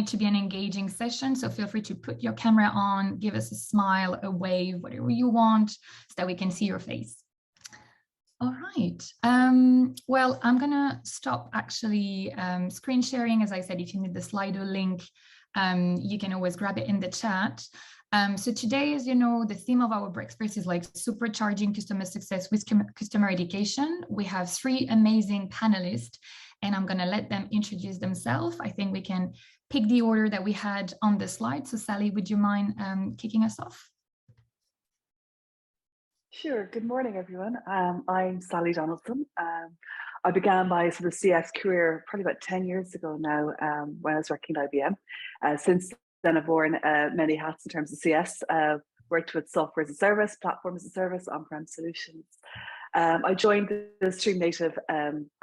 it to be an engaging session. So feel free to put your camera on, give us a smile, a wave, whatever you want, so that we can see your face. All right. Well, I'm going to stop actually screen sharing. As I said, if you need the Slido link, you can always grab it in the chat. So today, as you know, the theme of our breakfast is like supercharging customer success with customer education. We have 3 amazing panelists, and I'm going to let them introduce themselves. I think we can pick the order that we had on the slide. So Sally, would you mind kicking us off? Sure. Good morning, everyone. I'm Sally Donaldson. I began my sort of CS career probably about 10 years ago now when I was working at IBM. Since then, I've worn many hats in terms of CS, worked with software as a service, platform as a service, on-prem solutions. I joined the StreamNative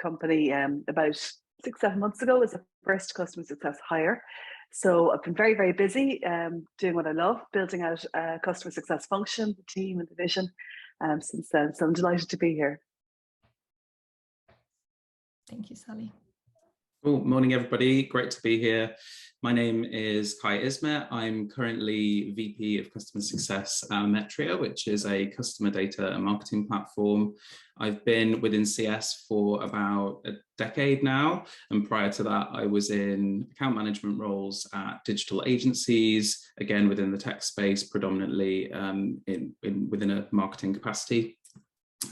company about 6-7 months ago as a first customer success hire. So I've been very, very busy doing what I love, building out a customer success function, the team and the vision since then. So I'm delighted to be here. Thank you, Sally. Good morning, everybody. Great to be here. My name is Ismet. I'm currently VP of Customer Success at Ometria, which is a customer data and marketing platform. I've been within CS for about a decade now, and prior to that, I was in account management roles at digital agencies, again within the tech space, predominantly within a marketing capacity.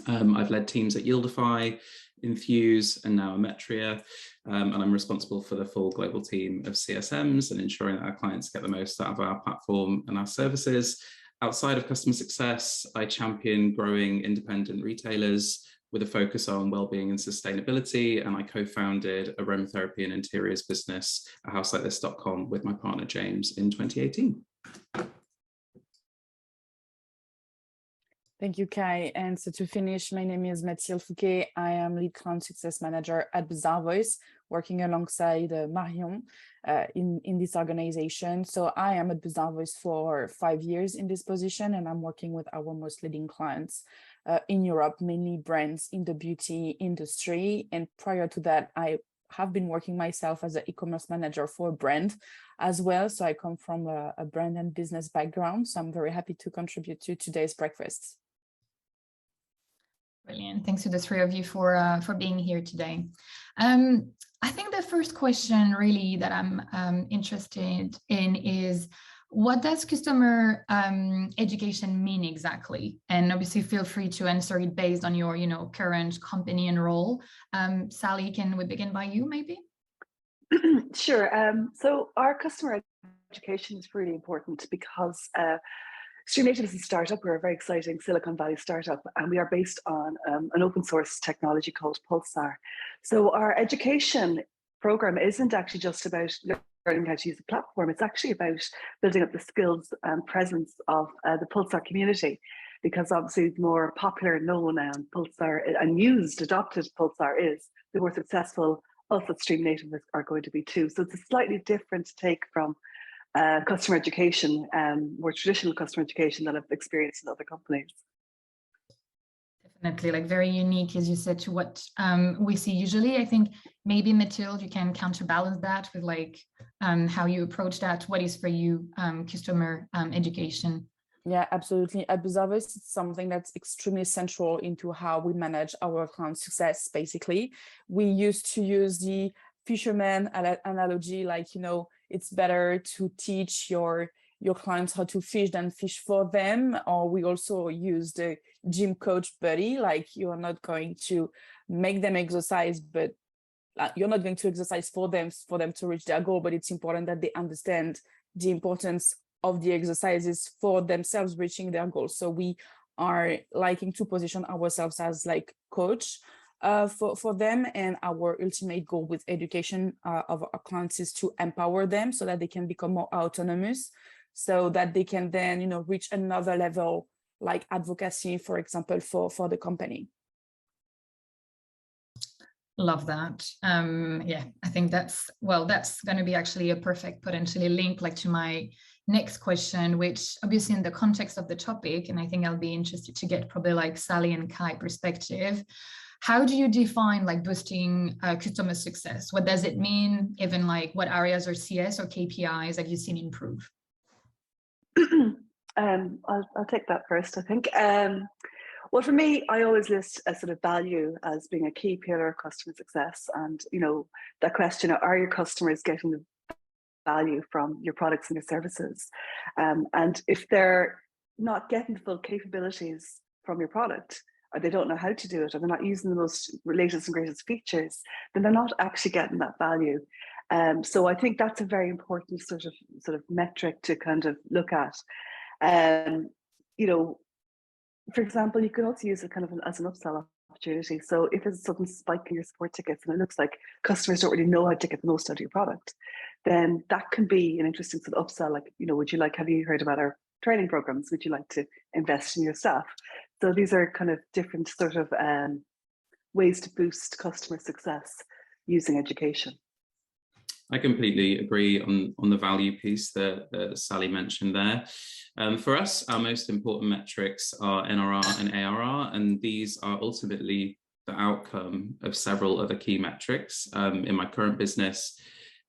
I've led teams at Yieldify, Infuse, and now Ometria, and I'm responsible for the full global team of CSMs and ensuring that our clients get the most out of our platform and our services. Outside of customer success, I champion growing independent retailers with a focus on well-being and sustainability, and I co-founded aromatherapy and interiors business at houselikethis.com with my partner James in 2018. Thank you, Kai. And so to finish, my name is Mathilde Fouquet. I am lead client success manager at Bazaarvoice, working alongside Marion in this organization. So I am at Bazaarvoice for 5 years in this position, and I'm working with our most leading clients in Europe, mainly brands in the beauty industry. And prior to that, I have been working myself as an e-commerce manager for a brand as well. So I come from a brand and business background. So I'm very happy to contribute to today's breakfast. Brilliant. Thanks to the 3 of you for being here today. I think the first question really that I'm interested in is, what does customer education mean exactly? And obviously feel free to answer it based on your current company and role. Sally, can we begin by you maybe? Sure. So our customer education is really important because StreamNative is a startup. We're a very exciting Silicon Valley startup, and we are based on an open source technology called Pulsar. So our education program isn't actually just about learning how to use the platform. It's actually about building up the skills and presence of the Pulsar community, because obviously the more popular, known Pulsar and used, adopted Pulsar is, the more successful us at StreamNative are going to be too. So it's a slightly different take from customer education, more traditional customer education that I've experienced in other companies. Definitely, like very unique, as you said, to what we see usually. I think maybe Mathilde, you can counterbalance that with like how you approach that. What is for you customer education? Yeah, absolutely. At Bazaarvoice, it's something that's extremely central into how we manage our client success. Basically, we used to use the fisherman analogy, like, it's better to teach your clients how to fish than fish for them. Or we also use the gym coach buddy, like you're not going to make them exercise, but you're not going to exercise for them to reach their goal. But it's important that they understand the importance of the exercises for themselves reaching their goals. So we are liking to position ourselves as like coach for them, and our ultimate goal with education of our clients is to empower them so that they can become more autonomous, so that they can then reach another level, like advocacy, for example, for the company. Love that. Yeah, I think that's going to be actually a perfect potentially link like to my next question, which obviously in the context of the topic, and I think I'll be interested to get probably like Sally and Kai perspective. how do you define like boosting customer success? What does it mean? Even like what areas or CS or KPIs have you seen improve? I'll take that first, I think. Well, for me, I always list a sort of value as being a key pillar of customer success. And, you know, that question, are your customers getting the value from your products and your services? And if they're not getting the full capabilities from your product, or they don't know how to do it, or they're not using the most latest and greatest features, then they're not actually getting that value. So I think that's a very important sort of metric to kind of look at. You know, for example, you can also use it kind of as an upsell opportunity. So if there's a sudden spike in your support tickets and it looks like customers don't really know how to get the most out of your product, then that can be an interesting sort of upsell. Like, you know, have you heard about our training programs? Would you like to invest in your staff? So these are kind of different sort of ways to boost customer success using education. I completely agree on the value piece that Sally mentioned there. For us, our most important metrics are NRR and ARR, and these are ultimately the outcome of several other key metrics. In my current business,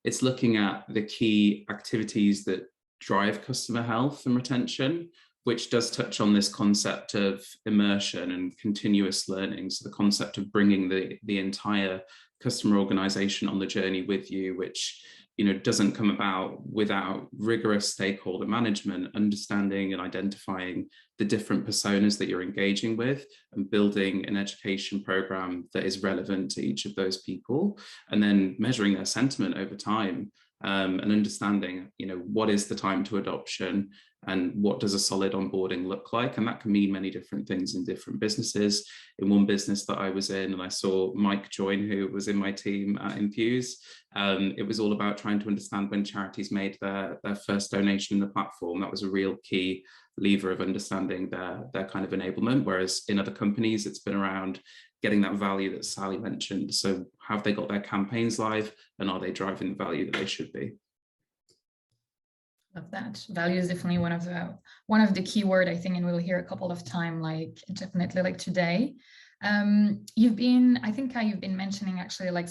it's looking at the key activities that drive customer health and retention, which does touch on this concept of immersion and continuous learning. So the concept of bringing the entire customer organization on the journey with you, which, you know, doesn't come about without rigorous stakeholder management, understanding and identifying the different personas that you're engaging with and building an education program that is relevant to each of those people, and then measuring their sentiment over time, and understanding, you know, what is the time to adoption and what does a solid onboarding look like? And that can mean many different things in different businesses. In one business that I was in, and I saw Mike join, who was in my team at Infuse, it was all about trying to understand when charities made their first donation in the platform. That was a real key lever of understanding their kind of enablement, whereas in other companies, it's been around getting that value that Sally mentioned. So have they got their campaigns live, and are they driving the value that they should be? Love that. Value is definitely one of the keyword, I think, and we'll hear a couple of times, like definitely like today. You've been mentioning actually like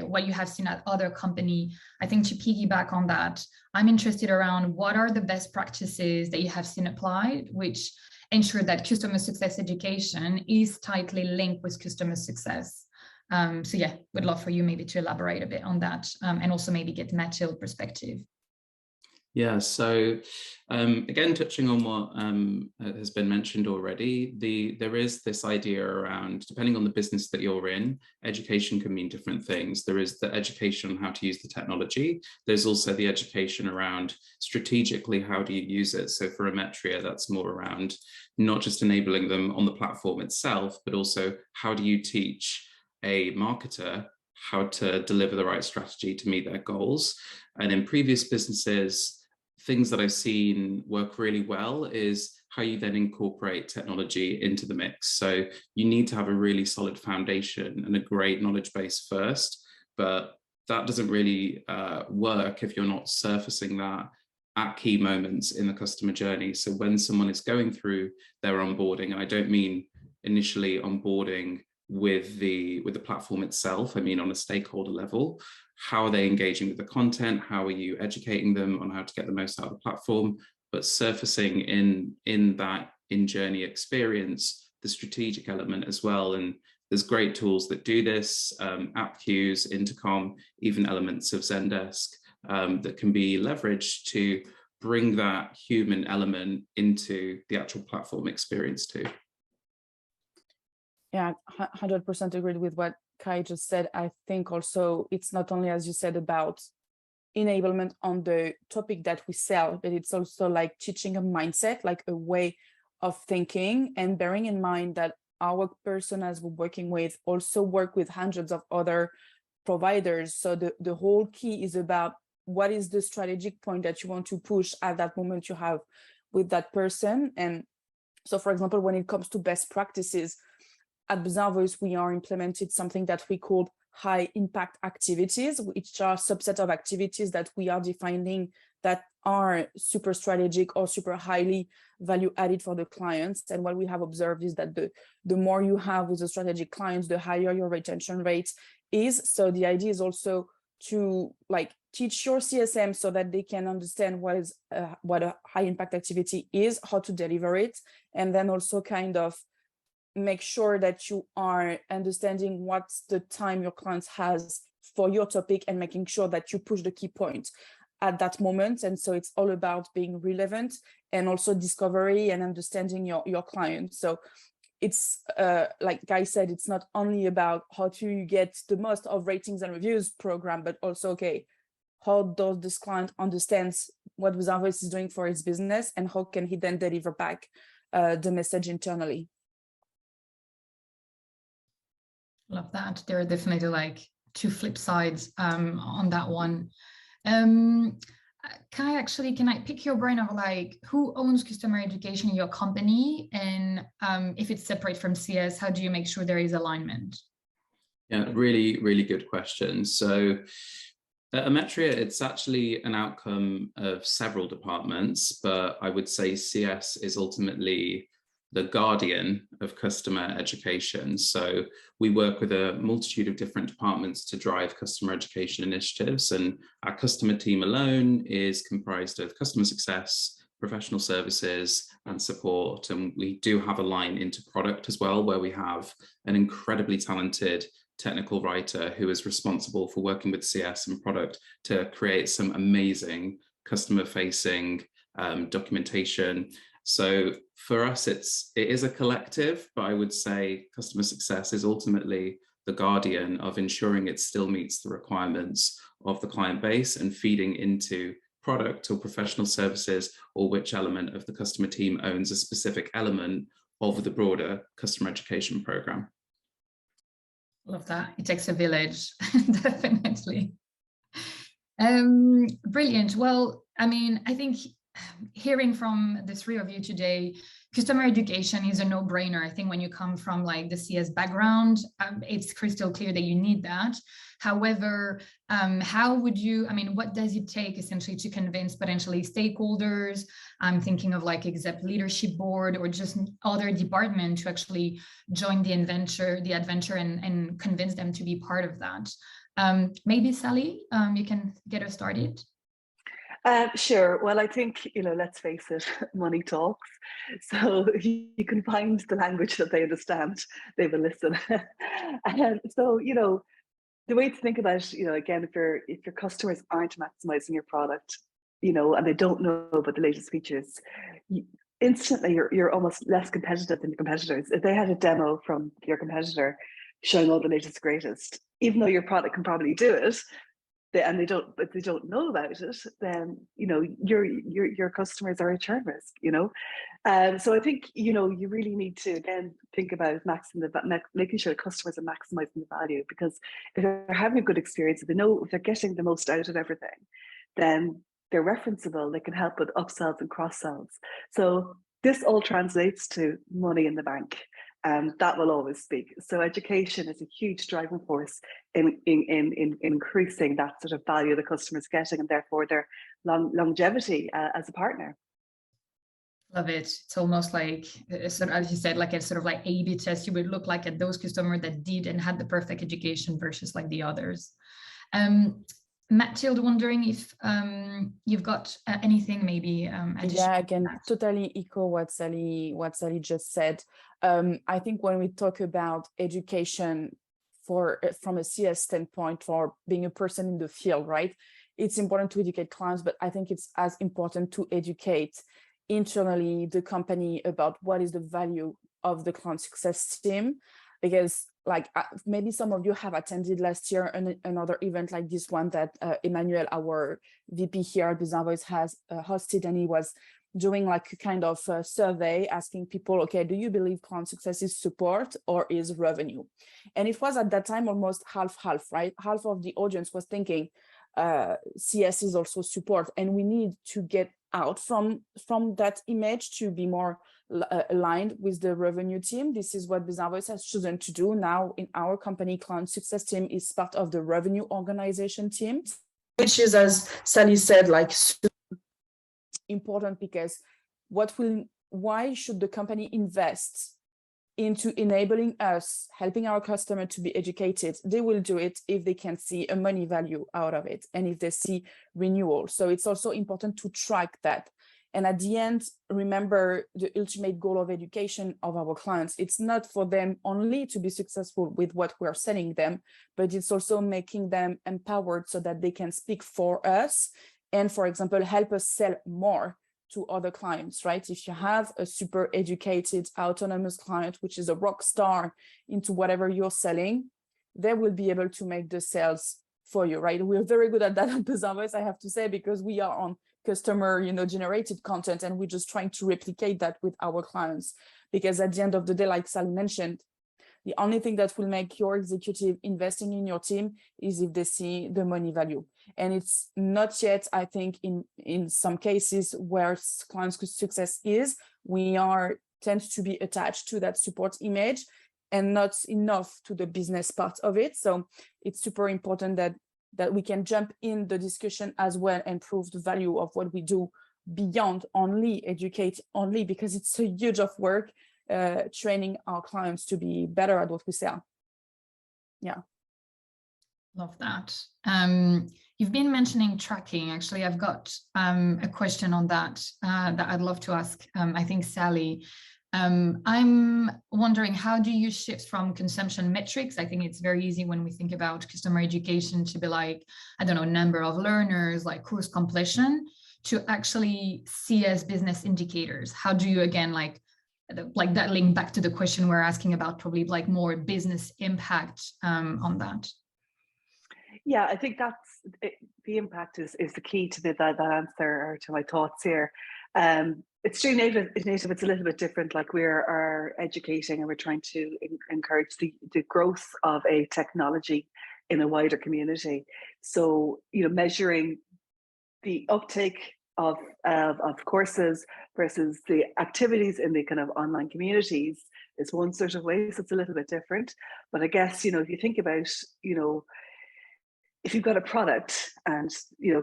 what you have seen at other company. I think to piggyback on that, I'm interested around what are the best practices that you have seen applied, which ensure that customer success education is tightly linked with customer success. So yeah, would love for you maybe to elaborate a bit on that, and also maybe get Mathilde perspective. Yeah, so again, touching on what has been mentioned already, there is this idea around, depending on the business that you're in, education can mean different things. There is the education on how to use the technology. There's also the education around strategically, how do you use it? So for Ometria, that's more around not just enabling them on the platform itself, but also how do you teach a marketer how to deliver the right strategy to meet their goals. And in previous businesses, things that I've seen work really well is how you then incorporate technology into the mix. So you need to have a really solid foundation and a great knowledge base first, but that doesn't really work if you're not surfacing that at key moments in the customer journey. So when someone is going through their onboarding, and I don't mean initially onboarding with the platform itself, I mean on a stakeholder level, how are they engaging with the content? How are you educating them on how to get the most out of the platform? But surfacing in that in-journey experience, the strategic element as well. And there's great tools that do this, app queues, Intercom, even elements of Zendesk that can be leveraged to bring that human element into the actual platform experience too. Yeah, 100% agreed with what Kai just said. I think also it's not only, as you said, about enablement on the topic that we sell, but it's also like teaching a mindset, like a way of thinking, and bearing in mind that our personas we're working with also work with hundreds of other providers. So the whole key is about what is the strategic point that you want to push at that moment you have with that person. And so, for example, when it comes to best practices, at Bazaarvoice, we are implemented something that we call high impact activities, which are subset of activities that we are defining that are super strategic or super highly value added for the clients. And what we have observed is that the more you have with the strategic clients, the higher your retention rate is. So the idea is also to like teach your CSM so that they can understand what a high impact activity is, how to deliver it, and then also kind of make sure that you are understanding what's the time your clients has for your topic and making sure that you push the key points at that moment. And so it's all about being relevant and also discovery and understanding your client. So it's like Guy said, it's not only about how to get the most of ratings and reviews program, but also, okay, how does this client understand what Bazaarvoice is doing for his business and how can he then deliver back the message internally? Love that. There are definitely like two flip sides on that one. Can I pick your brain of like who owns customer education in your company, and if it's separate from CS, how do you make sure there is alignment? Yeah, really, really good question. So at Ometria, it's actually an outcome of several departments, but I would say CS is ultimately the guardian of customer education. So we work with a multitude of different departments to drive customer education initiatives, and our customer team alone is comprised of customer success, professional services, and support. And we do have a line into product as well, where we have an incredibly talented technical writer who is responsible for working with CS and product to create some amazing customer-facing documentation. So for us, it is a collective, but I would say customer success is ultimately the guardian of ensuring it still meets the requirements of the client base and feeding into product or professional services, or which element of the customer team owns a specific element of the broader customer education program. Love that. It takes a village, definitely. Brilliant. Well, I mean, I think hearing from the three of you today, customer education is a no-brainer. I think when you come from like the CS background, it's crystal clear that you need that. However, how would you, I mean, what does it take essentially to convince potentially stakeholders? I'm thinking of like exec leadership board or just other department to actually join the adventure and convince them to be part of that. Maybe Sally, you can get us started. Sure. Well, I think, let's face it, money talks. So you can find the language that they understand, they will listen. And so, the way to think about it, again, if your customers aren't maximizing your product, and they don't know about the latest features, instantly you're almost less competitive than your competitors. If they had a demo from your competitor showing all the latest greatest, even though your product can probably do it, and they don't know about it, then your customers are at churn risk. So I think you really need to again think about making sure customers are maximizing the value, because if they're having a good experience, if they're getting the most out of everything, then they're referenceable. They can help with upsells and cross sells. So this all translates to money in the bank. That will always speak. So education is a huge driving force in increasing that sort of value the customer's getting, and therefore their longevity as a partner. Love it. It's almost like, sort of, as you said, like a sort of like A/B test. You would look like at those customers that did and had the perfect education versus like the others. Mathilde, wondering if you've got anything maybe additional. Yeah, I can totally echo what Sally just said. I think when we talk about education from a CS standpoint, for being a person in the field, right, it's important to educate clients, but I think it's as important to educate internally the company about what is the value of the client success team, because like maybe some of you have attended last year another event like this one that Emmanuel, our VP here at Bazaarvoice, has hosted, and he was doing like a kind of survey asking people, okay, do you believe client success is support or is revenue? And it was at that time almost half-half, right? Half of the audience was thinking CS is also support, and we need to get out from that image to be more aligned with the revenue team. This is what Bazaarvoice has chosen to do now in our company. Client success team is part of the revenue organization team, which is, as Sally said, like super important, because why should the company invest into enabling us, helping our customer to be educated? They will do it if they can see a money value out of it and if they see renewal. So it's also important to track that. And at the end, remember the ultimate goal of education of our clients. It's not for them only to be successful with what we're selling them, but it's also making them empowered so that they can speak for us and, for example, help us sell more to other clients, right? If you have a super educated, autonomous client, which is a rock star into whatever you're selling, they will be able to make the sales for you, right? We're very good at that at Bazaarvoice, I have to say, because we are on customer, generated content, and we're just trying to replicate that with our clients. Because at the end of the day, like Sally mentioned, the only thing that will make your executive investing in your team is if they see the money value. And it's not yet, I think, in some cases where client success is, we tend to be attached to that support image and not enough to the business part of it. So it's super important that we can jump in the discussion as well and prove the value of what we do beyond only educate only, because it's a huge of work training our clients to be better at what we sell. Yeah. Love that. You've been mentioning tracking. Actually, I've got a question on that that I'd love to ask, I think, Sally. I'm wondering, how do you shift from consumption metrics? I think it's very easy when we think about customer education to be like, I don't know, number of learners, like course completion, to actually see as business indicators. How do you, again, like that link back to the question we're asking about, probably like more business impact on that? Yeah, I think the impact is the key to that answer, or to my thoughts here. It's StreamNative. It's a little bit different. Like we are educating, and we're trying to encourage the growth of a technology in a wider community. So, measuring the uptake of courses versus the activities in the kind of online communities is one sort of way. So it's a little bit different. But I guess, if you think about, if you've got a product and,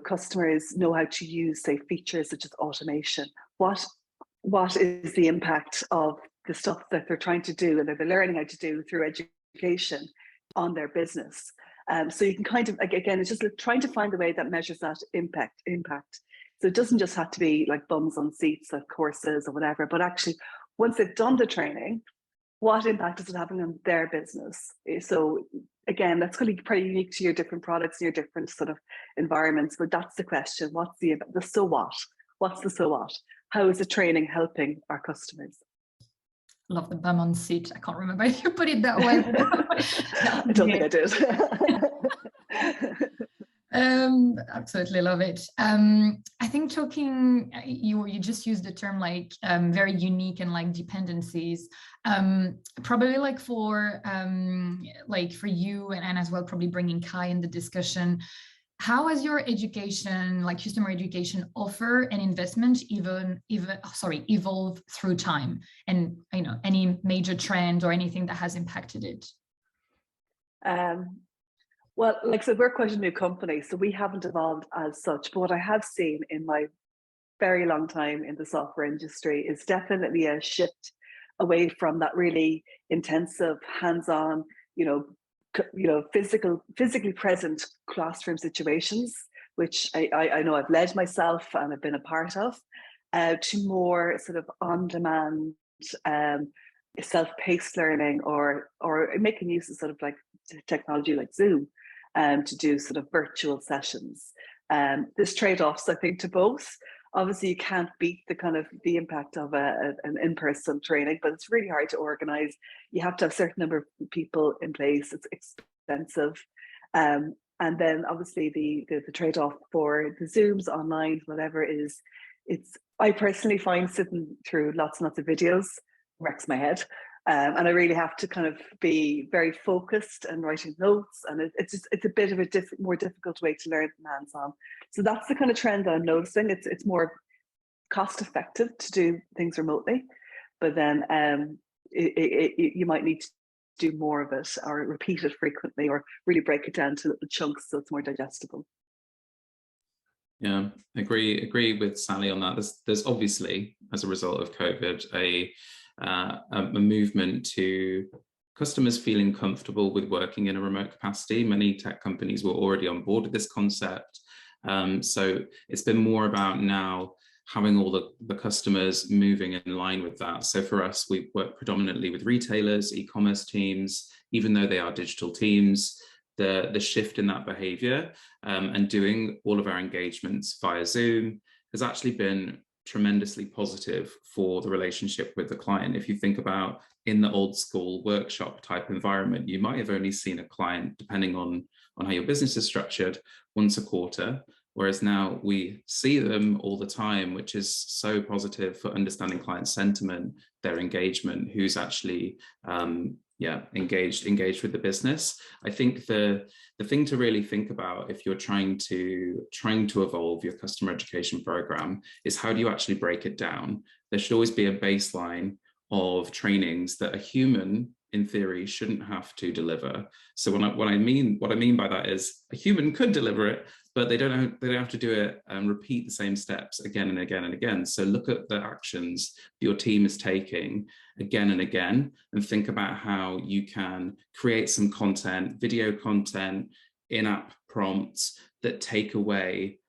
customers know how to use, say, features such as automation, what is the impact of the stuff that they're trying to do and that they're learning how to do through education on their business? So you can kind of, again, it's just trying to find a way that measures that impact. So it doesn't just have to be like bums on seats, like courses or whatever, but actually once they've done the training, what impact is it having on their business? So again, that's going to be pretty unique to your different products and your different sort of environments, but that's the question. What's the so what? What's the so what? How is the training helping our customers? Love the bum on seat. I can't remember if you put it that way. I don't think I did. Absolutely love it. I think you just used the term like very unique and like dependencies. Probably like for you and as well, probably bringing Kai in the discussion. How has your education, like customer education offer and investment evolved through time? And any major trend or anything that has impacted it? Well, like I said, we're quite a new company, so we haven't evolved as such. But what I have seen in my very long time in the software industry is definitely a shift away from that really intensive, hands-on, physically present classroom situations, which I know I've led myself and I've been a part of, to more sort of on-demand, self-paced learning, or making use of sort of like technology like Zoom to do sort of virtual sessions. There's trade-offs, I think, to both. Obviously, you can't beat the impact of an in-person training, but it's really hard to organize. You have to have a certain number of people in place. It's expensive. And then obviously the trade-off for the Zooms online, whatever I personally find sitting through lots and lots of videos wrecks my head. And I really have to kind of be very focused and writing notes, and it's a bit of a more difficult way to learn than hands-on. So that's the kind of trend that I'm noticing. It's more cost effective to do things remotely, but then you might need to do more of it or repeat it frequently or really break it down to little chunks so it's more digestible. Yeah, agree with Sally on that. There's obviously, as a result of COVID, a movement to customers feeling comfortable with working in a remote capacity. Many tech companies were already on board with this concept. So it's been more about now having all the customers moving in line with that. So for us, we work predominantly with retailers, e-commerce teams, even though they are digital teams. The shift in that behavior and doing all of our engagements via Zoom has actually been tremendously positive for the relationship with the client. If you think about in the old school workshop type environment, you might have only seen a client, depending on how your business is structured, once a quarter, whereas now we see them all the time, which is so positive for understanding client sentiment, their engagement, who's actually engaged with the business. I think the thing to really think about if you're trying to evolve your customer education program is, how do you actually break it down? There should always be a baseline of trainings that a human, in theory, shouldn't have to deliver. So what I mean by that is a human could deliver it, but they don't have to do it and repeat the same steps again and again and again. So look at the actions your team is taking again and again, and think about how you can create some content, video content, in-app prompts that take away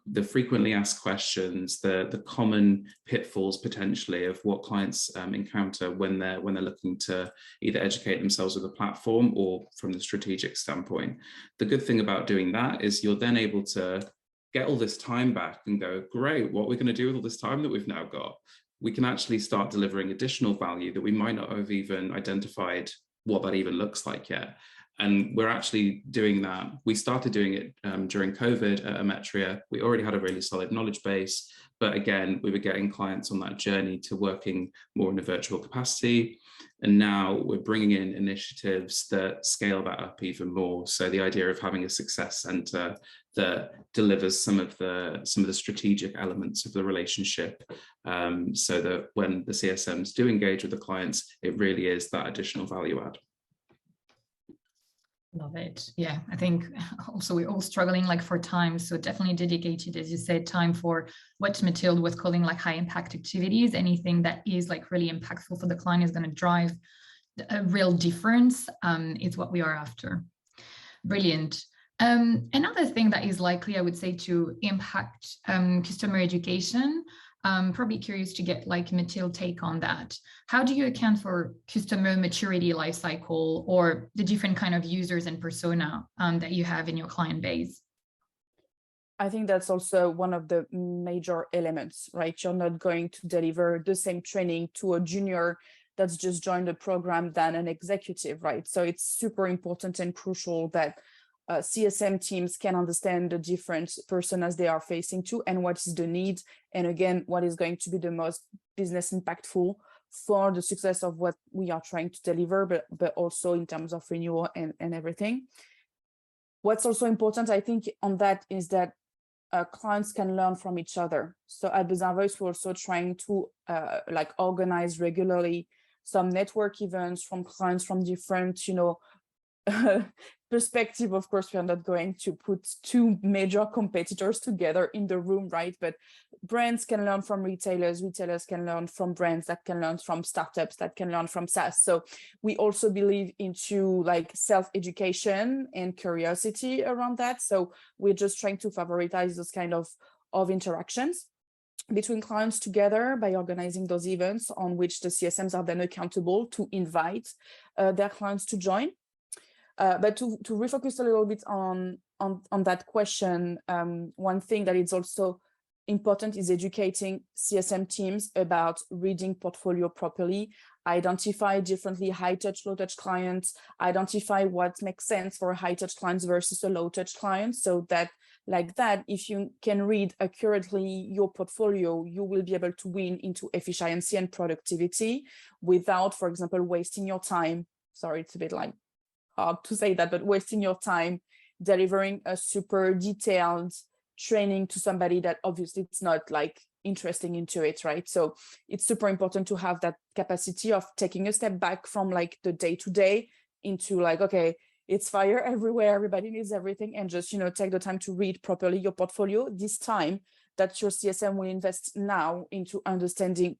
the frequently asked questions, the common pitfalls potentially of what clients encounter when they're looking to either educate themselves with a platform or from the strategic standpoint. The good thing about doing that is you're then able to get all this time back and go, great, what are we going to do with all this time that we've now got? We can actually start delivering additional value that we might not have even identified what that even looks like yet. And we're actually doing that. We started doing it during COVID at Ometria. We already had a really solid knowledge base, but again, we were getting clients on that journey to working more in a virtual capacity. And now we're bringing in initiatives that scale that up even more. So the idea of having a success center that delivers some of the strategic elements of the relationship, so that when the CSMs do engage with the clients, it really is that additional value add. Love it. Yeah, I think also we're all struggling like for time. So definitely dedicated, as you said, time for what Mathilde was calling like high impact activities. Anything that is like really impactful for the client is going to drive a real difference, is what we are after. Brilliant. Another thing that is likely, I would say, to impact customer education, probably curious to get like Mathilde take on that. How do you account for customer maturity lifecycle or the different kind of users and persona that you have in your client base? I think that's also one of the major elements, right? You're not going to deliver the same training to a junior that's just joined the program than an executive, right? So it's super important and crucial that CSM teams can understand the different personas they are facing to and what is the need. And again, what is going to be the most business impactful for the success of what we are trying to deliver, but also in terms of renewal and everything. What's also important, I think, on that is that clients can learn from each other. So at Bazaarvoice, we're also trying to like organize regularly some network events from clients from different, perspective. Of course, we are not going to put two major competitors together in the room, right? But brands can learn from retailers can learn from brands, that can learn from startups, that can learn from SaaS. So we also believe into like self-education and curiosity around that. So we're just trying to favorize those kind of interactions between clients together by organizing those events on which the CSMs are then accountable to invite their clients to join. But to refocus a little bit on that question, one thing that is also important is educating CSM teams about reading portfolio properly, identify differently high-touch, low-touch clients, identify what makes sense for high-touch clients versus a low-touch client, so that like that, if you can read accurately your portfolio, you will be able to win into efficiency and productivity without, for example, wasting your time. Sorry, it's a bit like hard to say that, but wasting your time delivering a super detailed training to somebody that obviously it's not like interesting into it, right? So it's super important to have that capacity of taking a step back from like the day-to-day into like, okay, it's fire everywhere, everybody needs everything, and just, you know, take the time to read properly your portfolio. This time that your CSM will invest now into understanding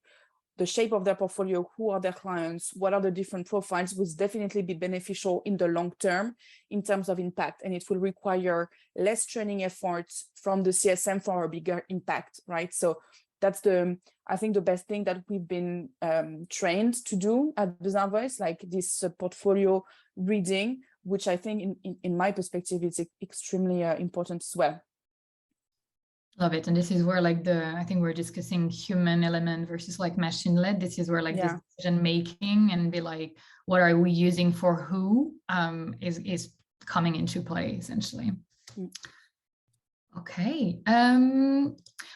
the shape of their portfolio, who are their clients, what are the different profiles, will definitely be beneficial in the long term in terms of impact. And it will require less training efforts from the CSM for a bigger impact, right? So that's I think the best thing that we've been trained to do at Bazaarvoice, like this portfolio reading, which I think in my perspective is extremely important as well. Love it. And this is where like I think we're discussing human element versus like machine led. This is where like this decision making and be like, what are we using for who is coming into play essentially. Okay.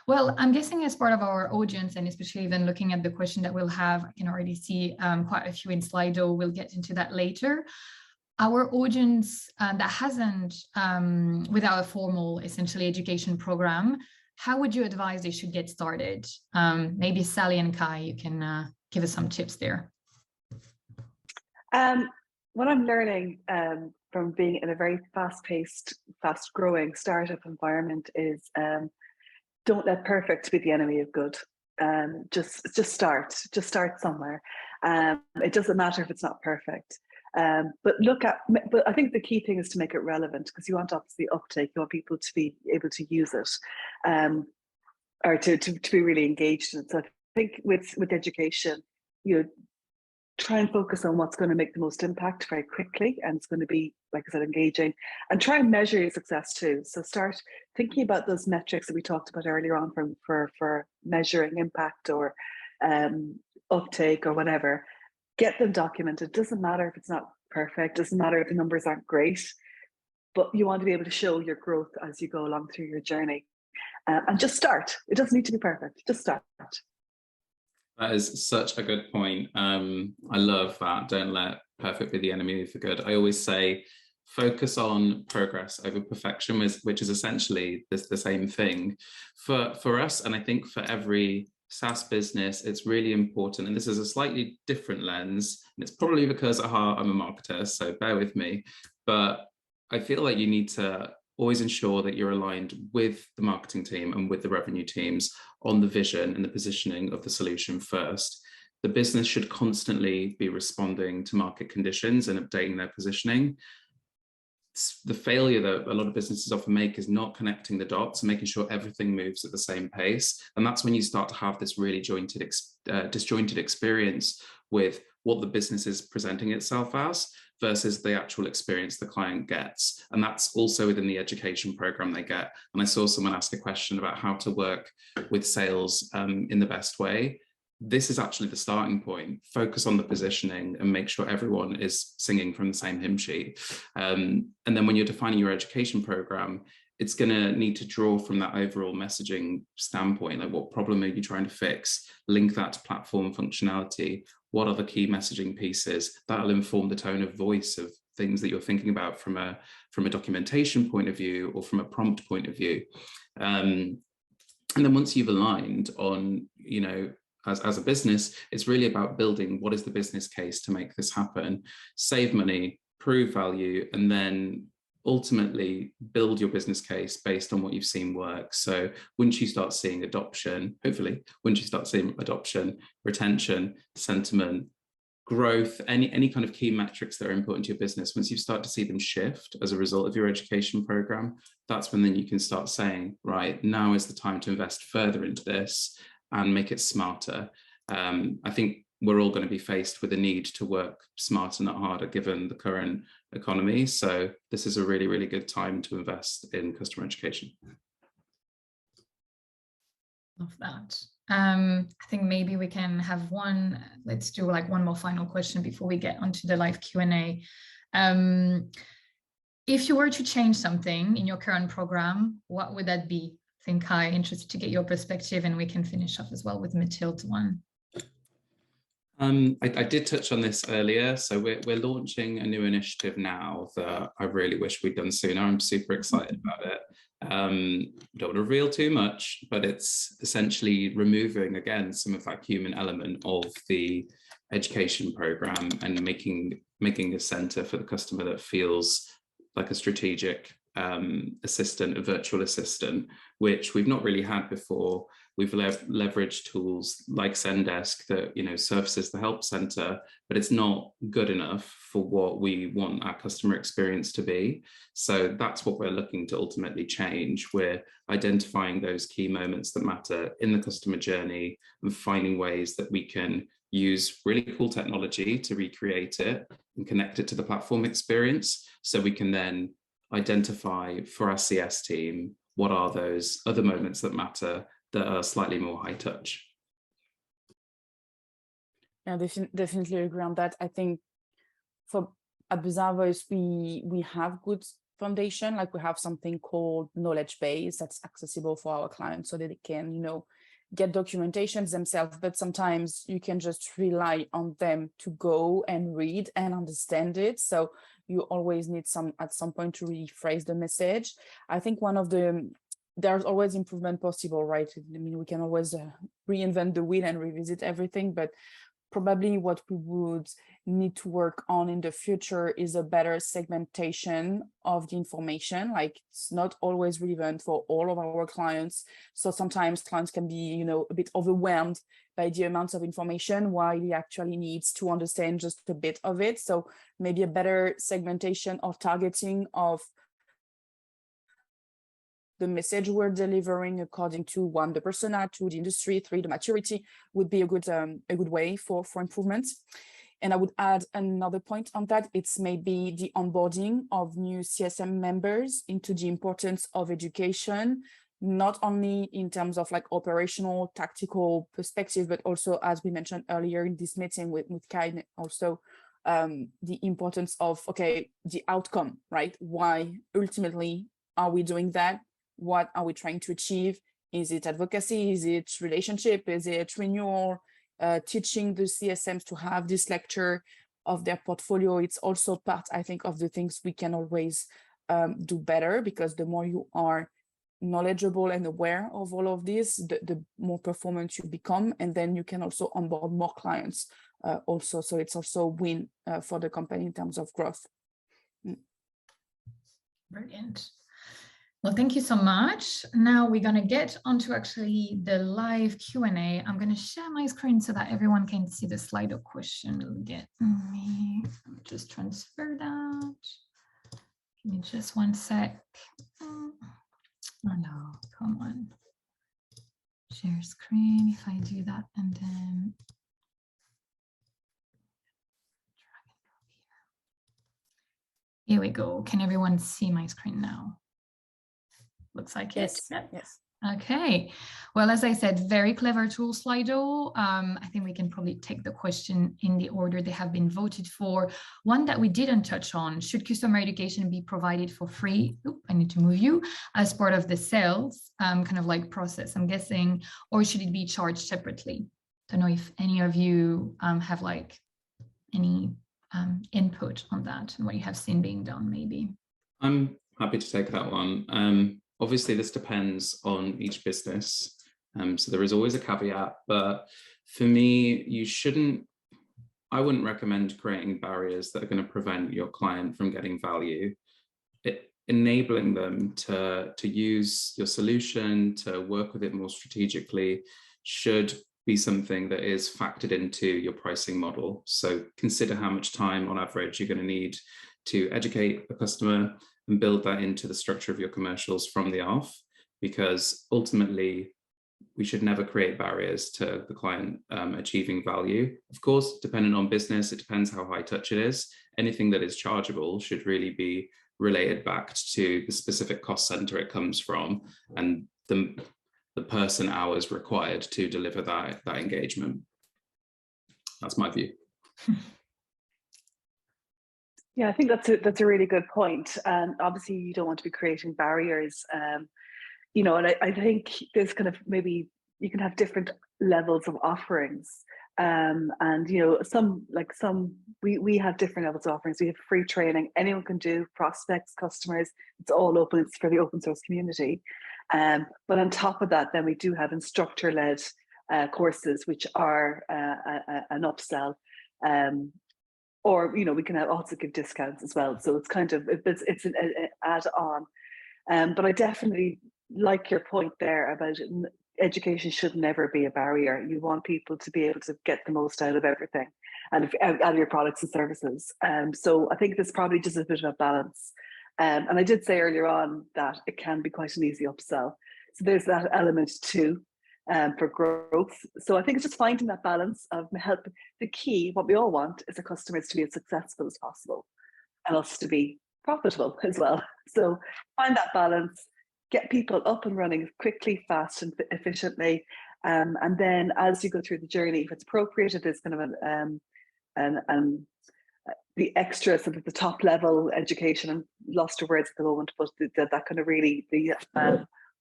Well, I'm guessing as part of our audience, and especially even looking at the question that we'll have, I can already see quite a few in Slido. We'll get into that later. Our audience that hasn't, without a formal, essentially, education program, how would you advise they should get started? Maybe Sally and Kai, you can give us some tips there. What I'm learning from being in a very fast-paced, fast-growing startup environment is don't let perfect be the enemy of good. Just start somewhere. It doesn't matter if it's not perfect. But I think the key thing is to make it relevant, because you want obviously uptake, you want people to be able to use it, or to be really engaged in it. So I think with education, you know, try and focus on what's going to make the most impact very quickly, and it's going to be, like I said, engaging, and try and measure your success too. So start thinking about those metrics that we talked about earlier on for measuring impact or uptake or whatever. Get them documented. Doesn't matter if it's not perfect, doesn't matter if the numbers aren't great, but you want to be able to show your growth as you go along through your journey. And just start. It doesn't need to be perfect, just start. That is such a good point. I love that. Don't let perfect be the enemy of the good. I always say focus on progress over perfection, which is essentially the same thing. For us, and I think for every SaaS business, it's really important, and this is a slightly different lens, and it's probably because at heart I'm a marketer, so bear with me, but I feel like you need to always ensure that you're aligned with the marketing team and with the revenue teams on the vision and the positioning of the solution first. The business should constantly be responding to market conditions and updating their positioning. The failure that a lot of businesses often make is not connecting the dots and making sure everything moves at the same pace. And that's when you start to have this really disjointed experience with what the business is presenting itself as versus the actual experience the client gets. And that's also within the education program they get. And I saw someone ask a question about how to work with sales in the best way. This is actually the starting point. Focus on the positioning and make sure everyone is singing from the same hymn sheet. And then when you're defining your education program, it's going to need to draw from that overall messaging standpoint, like what problem are you trying to fix, link that to platform functionality, what are the key messaging pieces that'll inform the tone of voice of things that you're thinking about from a documentation point of view or from a prompt point of view. And then once you've aligned on, you know, as a business, it's really about building what is the business case to make this happen, save money, prove value, and then ultimately build your business case based on what you've seen work. So once you start seeing adoption, hopefully, once you start seeing adoption, retention, sentiment, growth, any kind of key metrics that are important to your business, once you start to see them shift as a result of your education program, that's when then you can start saying, right, now is the time to invest further into this and make it smarter. I think we're all going to be faced with a need to work smarter, not harder, given the current economy. So this is a really, really good time to invest in customer education. Love that. I think maybe we can have let's do like one more final question before we get onto the live Q&A. If you were to change something in your current program, what would that be? I think I'm interested to get your perspective, and we can finish off as well with Mathilde's one. I did touch on this earlier. So we're launching a new initiative now that I really wish we'd done sooner. I'm super excited about it. don't want to reveal too much, but it's essentially removing, again, some of that human element of the education program and making a center for the customer that feels like a strategic assistant, a virtual assistant, which we've not really had before. We've leveraged tools like Zendesk that, you know, services the help center, but it's not good enough for what we want our customer experience to be. So that's what we're looking to ultimately change. We're identifying those key moments that matter in the customer journey and finding ways that we can use really cool technology to recreate it and connect it to the platform experience, so we can then identify for our CS team what are those other moments that matter that are slightly more high touch. Yeah, definitely agree on that. I think at Bazaarvoice, we have good foundation, like we have something called knowledge base that's accessible for our clients so that they can, you know, get documentations themselves, but sometimes you can just rely on them to go and read and understand it. So you always need at some point to rephrase the message. I think there's always improvement possible, right? I mean, we can always reinvent the wheel and revisit everything, but probably what we would need to work on in the future is a better segmentation of the information. Like, it's not always relevant for all of our clients. So sometimes clients can be, you know, a bit overwhelmed by the amounts of information while he actually needs to understand just a bit of it. So maybe a better segmentation or targeting of the message we're delivering according to 1, the persona, 2, the industry, 3, the maturity would be a good way for improvement. And I would add another point on that. It's maybe the onboarding of new CSM members into the importance of education, not only in terms of like operational, tactical perspective, but also, as we mentioned earlier in this meeting with Kai, also the importance of, okay, the outcome, right? Why ultimately are we doing that? What are we trying to achieve? Is it advocacy? Is it relationship? Is it renewal? Teaching the CSMs to have this lecture of their portfolio. It's also part, I think, of the things we can always do better, because the more you are knowledgeable and aware of all of this, the more performant you become, and then you can also onboard more clients also. So it's also a win for the company in terms of growth. Brilliant. Well, thank you so much. Now we're going to get onto actually the live Q&A. I'm going to share my screen so that everyone can see the Slido question. Get me. Just transfer that. Give me just one sec. Oh no, come on. Share screen. If I do that and then drag and drop here. Here we go. Can everyone see my screen now? Looks like yes. It. Yes. Okay. Well, as I said, very clever tool, Slido. I think we can probably take the question in the order they have been voted for. One that we didn't touch on: should customer education be provided for free? Oop, I need to move you, as part of the sales kind of like process, I'm guessing, or should it be charged separately? Don't know if any of you have like any input on that and what you have seen being done, maybe. I'm happy to take that one. Obviously, this depends on each business. So there is always a caveat, but for me, I wouldn't recommend creating barriers that are going to prevent your client from getting value. Enabling them to use your solution, to work with it more strategically, should be something that is factored into your pricing model. So consider how much time on average you're going to need to educate the customer and build that into the structure of your commercials from the off, because ultimately we should never create barriers to the client achieving value. Of course, depending on business, it depends how high touch it is. Anything that is chargeable should really be related back to the specific cost center it comes from and the person hours required to deliver that engagement. That's my view. Yeah, I think that's a really good point. And obviously, you don't want to be creating barriers. You know, and I think there's kind of, maybe you can have different levels of offerings. And we have different levels of offerings. We have free training, anyone can do, prospects, customers, it's all open, it's for the open source community. But on top of that, then we do have instructor-led courses, which are an upsell, or we can also give discounts as well. So it's kind of it's an add-on. But I definitely like your point there about it. Education should never be a barrier. You want people to be able to get the most out of everything and out of your products and services. So I think there's probably just a bit of a balance. And I did say earlier on that it can be quite an easy upsell. So there's that element too, for growth. So I think it's just finding that balance of help. The key, what we all want, is our customers to be as successful as possible and us to be profitable as well. So find that balance. Get people up and running quickly, fast and efficiently. And then as you go through the journey, if it's appropriate, if there's kind of the extra sort of the top level education, I'm lost for words at the moment, but that kind of really the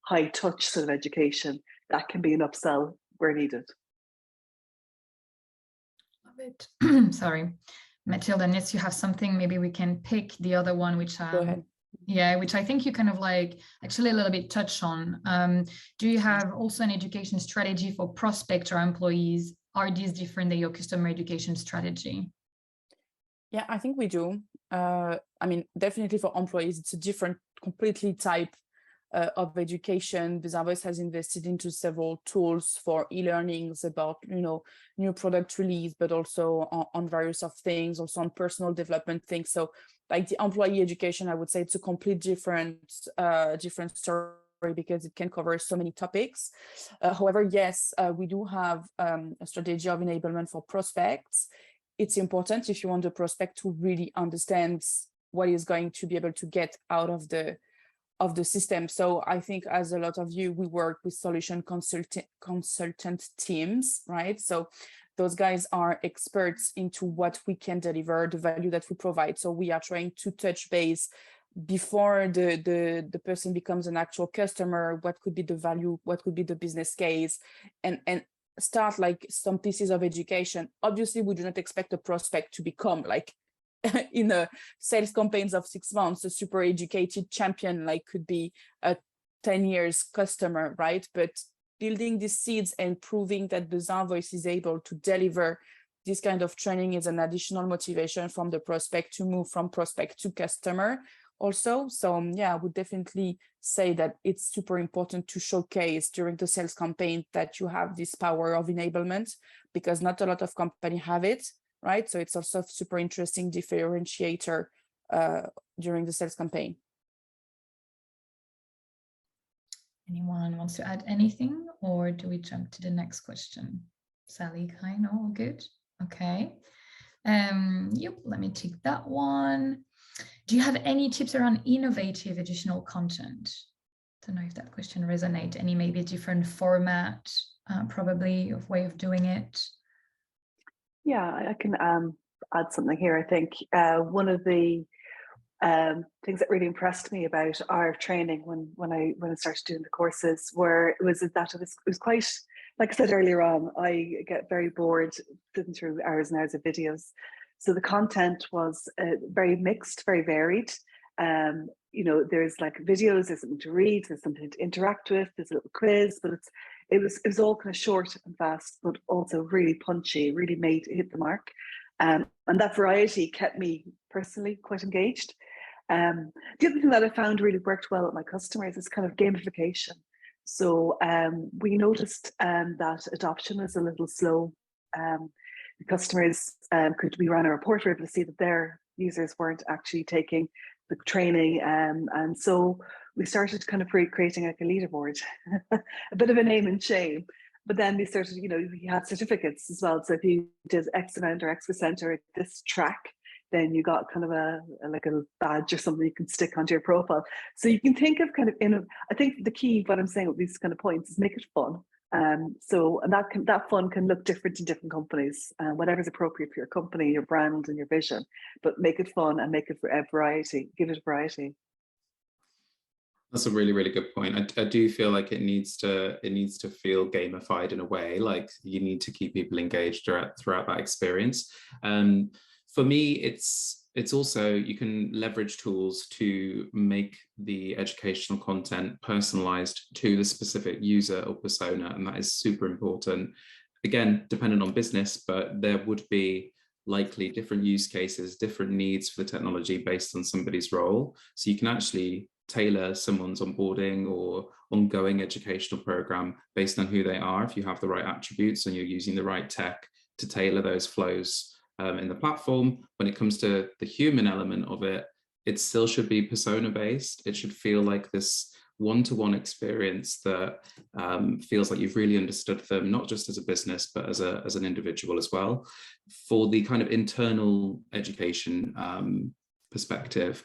high touch sort of education, that can be an upsell where needed. Love it. Sorry, Mathilde, unless you have something, maybe we can pick the other one, which Go ahead. Yeah, which I think you kind of like actually a little bit touch on. Do you have also an education strategy for prospects or employees? Are these different than your customer education strategy? Yeah, I think we do. I mean, definitely for employees, it's a different, completely type of education. Bazaarvoice has invested into several tools for e-learnings about, new product release, but also on various of things, also on personal development things. So like the employee education, I would say it's a complete different story because it can cover so many topics. However, yes, we do have a strategy of enablement for prospects. It's important if you want the prospect to really understand what is going to be able to get out of the system. So I think, as a lot of you, we work with solution consultant teams, right? So those guys are experts into what we can deliver, the value that we provide. So we are trying to touch base before the person becomes an actual customer. What could be the value? What could be the business case? And start like some pieces of education. Obviously, we do not expect a prospect to become like in a sales campaigns of 6 months, a super educated champion, like could be a 10 years customer, right? But building these seeds and proving that Bazaarvoice is able to deliver this kind of training is an additional motivation from the prospect to move from prospect to customer also. So yeah, I would definitely say that it's super important to showcase during the sales campaign that you have this power of enablement, because not a lot of companies have it, right? So it's also a super interesting differentiator during the sales campaign. Anyone wants to add anything, or do we jump to the next question? Sally, Kai, no, all good? Okay. Yep, let me take that one. Do you have any tips around innovative additional content? Don't know if that question resonates. Any maybe different format, probably, of way of doing it? Yeah, I can add something here. I think one of the things that really impressed me about our training when I started doing the courses was that it was quite, like I said earlier on, I get very bored sitting through hours and hours of videos. So the content was very mixed, very varied. There's like videos, there's something to read, there's something to interact with, there's a little quiz, but it was all kind of short and fast, but also really punchy, really hit the mark. And that variety kept me personally quite engaged. The other thing that I found really worked well with my customers is kind of gamification. So we noticed that adoption was a little slow. The customers we ran a report, we were able to see that their users weren't actually taking the training, and so we started kind of creating like a leaderboard, a bit of a name and shame. But then we started, we had certificates as well. So if you did X amount or X% or this track, then you got kind of a badge or something you can stick onto your profile. So you can think of kind of, I think the key, what I'm saying with these kind of points, is make it fun. And that fun can look different in different companies, whatever's appropriate for your company, your brand and your vision, but make it fun and make it for a variety, give it variety. That's a really, really good point. I do feel like it needs to feel gamified in a way. Like you need to keep people engaged throughout that experience. For me, it's also, you can leverage tools to make the educational content personalized to the specific user or persona, and that is super important. Again, dependent on business, but there would be likely different use cases, different needs for the technology based on somebody's role. So you can actually tailor someone's onboarding or ongoing educational program based on who they are, if you have the right attributes and you're using the right tech to tailor those flows in the platform. When it comes to the human element of it, it still should be persona based. It should feel like this one-to-one experience that feels like you've really understood them, not just as a business, but as an individual as well. For the kind of internal education perspective,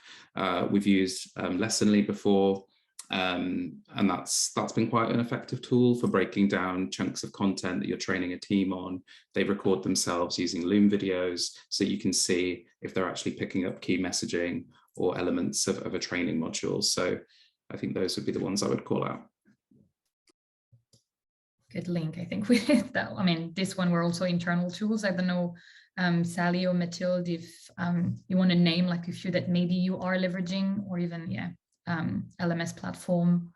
we've used Lessonly before, and that's been quite an effective tool for breaking down chunks of content that you're training a team on. They record themselves using Loom videos, so you can see if they're actually picking up key messaging or elements of a training module. So I think those would be the ones I would call out. Good link, I think, with that. I mean, this one were also internal tools. I don't know, Sally or Mathilde, if you want to name like a few that maybe you are leveraging, or even, LMS platform.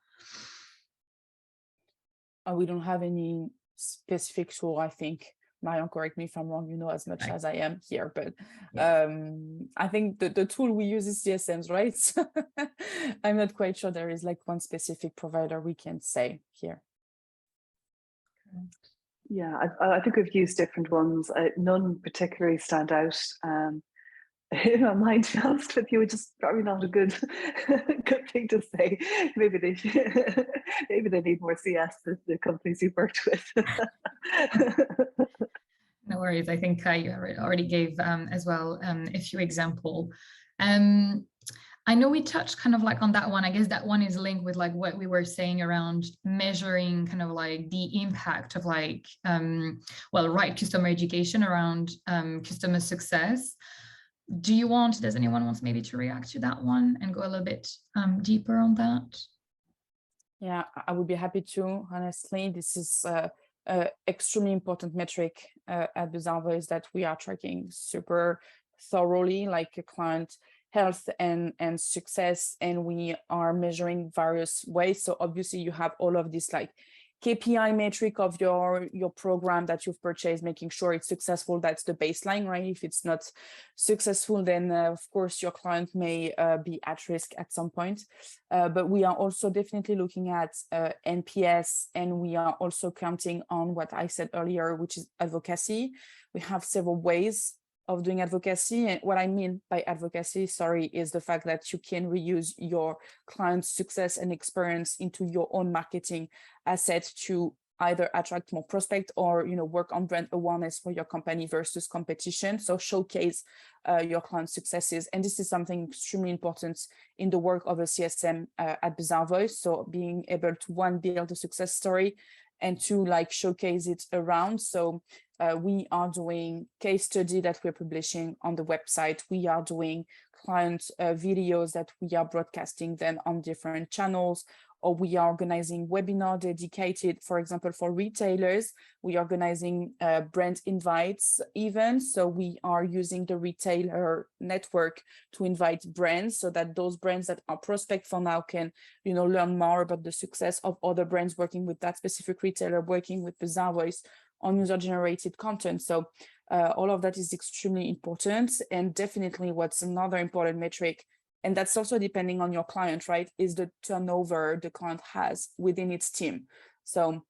We don't have any specific tool, I think. Marion, correct me if I'm wrong, you know as much as I am here, but I think the tool we use is CSMs, right? I'm not quite sure there is like one specific provider we can say here. Yeah, I think we've used different ones. None particularly stand out. In my mind, to be honest with you, which is probably not a good thing to say. Maybe they need more CS, the companies you've worked with. No worries. I think you already gave as well a few examples. I know we touched kind of like on that one. I guess that one is linked with like what we were saying around measuring kind of like the impact of like, right customer education around customer success. Does anyone want maybe to react to that one and go a little bit deeper on that? Yeah, I would be happy to. Honestly, this is a extremely important metric at Bazaarvoice that we are tracking super thoroughly, like a client health and success, and we are measuring various ways. So obviously you have all of this like KPI metric of your program that you've purchased, making sure it's successful. That's the baseline, right? If it's not successful, then of course your client may be at risk at some point. But we are also definitely looking at NPS, and we are also counting on what I said earlier, which is advocacy. We have several ways of doing advocacy. And what I mean by advocacy, is the fact that you can reuse your client's success and experience into your own marketing asset to either attract more prospect or work on brand awareness for your company versus competition. So showcase your client successes. And this is something extremely important in the work of a CSM at Bazaarvoice. So being able to, one, build a success story, and two, like showcase it around. So we are doing case study that we're publishing on the website. We are doing client videos that we are broadcasting them on different channels, or we are organizing webinar dedicated, for example, for retailers. We are organizing brand invites events. So we are using the retailer network to invite brands, so that those brands that are prospect for now can, learn more about the success of other brands working with that specific retailer, working with Bazaarvoice on user-generated content. So all of that is extremely important. And definitely what's another important metric, and that's also depending on your client, right, is the turnover the client has within its team. So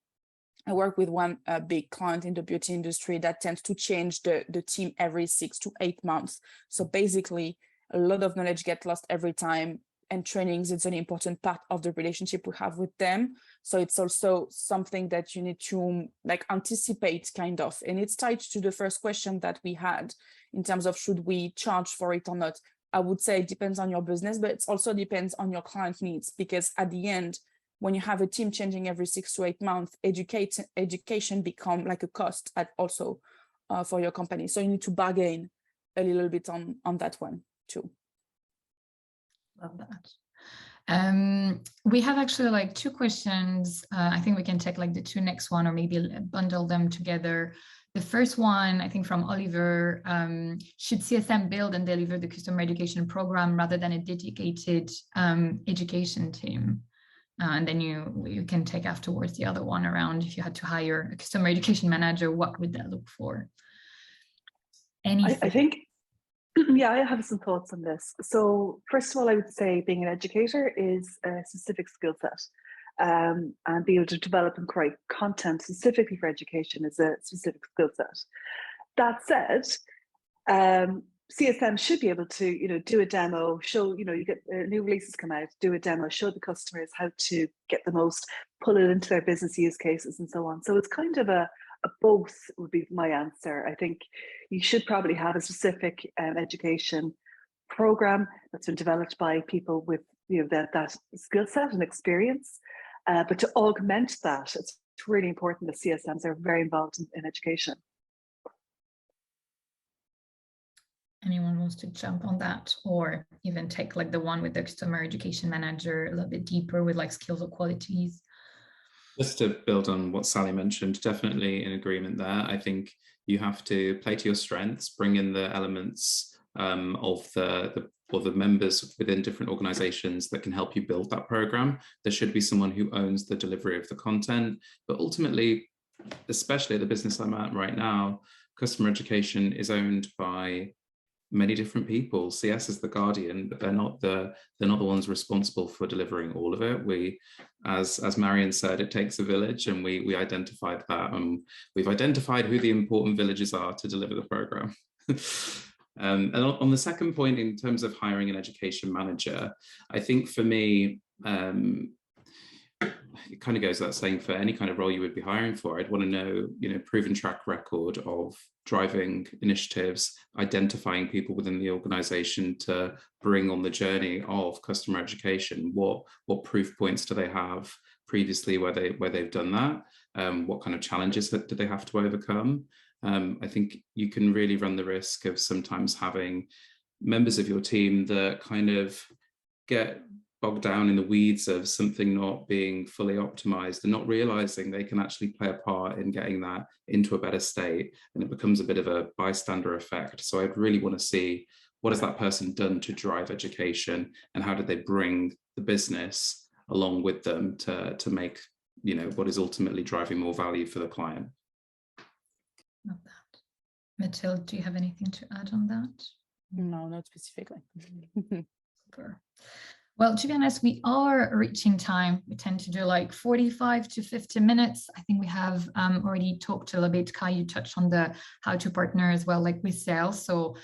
I work with one big client in the beauty industry that tends to change the team every 6 to 8 months. So basically, a lot of knowledge gets lost every time, and trainings is an important part of the relationship we have with them. So it's also something that you need to like anticipate kind of, and it's tied to the first question that we had in terms of should we charge for it or not. I would say it depends on your business, but it also depends on your client needs, because at the end, when you have a team changing every 6 to 8 months, education become like a cost also for your company. So you need to bargain a little bit on that one too. Love that. We have actually like 2 questions. I think we can take like the 2 next one, or maybe bundle them together. The first one, I think from Oliver, should CSM build and deliver the customer education program rather than a dedicated education team? And then you can take afterwards the other one around, if you had to hire a customer education manager, what would that look for? I think, yeah, I have some thoughts on this. So first of all, I would say being an educator is a specific skill set, and being able to develop and create content specifically for education is a specific skill set. That said, CSM should be able to, do a demo, show, you get new releases come out, do a demo, show the customers how to get the most, pull it into their business use cases and so on. So it's kind of a both would be my answer. I think you should probably have a specific education program that's been developed by people with that skill set and experience. But to augment that, it's really important that CSMs are very involved in education. Anyone wants to jump on that, or even take like the one with the customer education manager a little bit deeper with like skills or qualities? Just to build on what Sally mentioned, definitely in agreement there. I think you have to play to your strengths, bring in the elements of the members within different organizations that can help you build that program. There should be someone who owns the delivery of the content, but ultimately, especially at the business I'm at right now, customer education is owned by many different people. CS is the guardian, but they're not the ones responsible for delivering all of it. We, as Marion said, it takes a village, and we identified that, and we've identified who the important villages are to deliver the program. And on the second point, in terms of hiring an education manager, I think for me, it kind of goes without saying, for any kind of role you would be hiring for, I'd want to know, proven track record of driving initiatives, identifying people within the organization to bring on the journey of customer education. What proof points do they have previously where they've done that? What kind of challenges do they have to overcome? I think you can really run the risk of sometimes having members of your team that kind of get bogged down in the weeds of something not being fully optimized and not realizing they can actually play a part in getting that into a better state, and it becomes a bit of a bystander effect. So I'd really want to see, what has that person done to drive education, and how did they bring the business along with them to make what is ultimately driving more value for the client. Love that. Mathilde, do you have anything to add on that? No, not specifically. Super. Well, to be honest, we are reaching time. We tend to do like 45 to 50 minutes. I think we have already talked a little bit. Kai, you touched on the how to partner as well, like with sales. So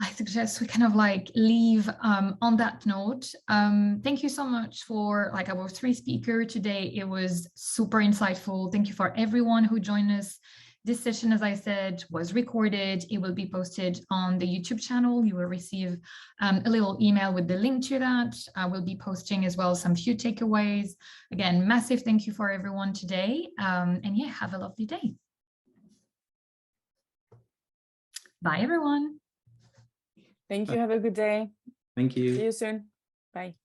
I suggest we kind of like leave on that note. Thank you so much for like our 3 speakers today. It was super insightful. Thank you for everyone who joined us. This session, as I said, was recorded. It will be posted on the YouTube channel. You will receive a little email with the link to that. I will be posting as well some few takeaways. Again, massive thank you for everyone today. And yeah, have a lovely day. Bye, everyone. Thank you. Have a good day. Thank you. See you soon. Bye.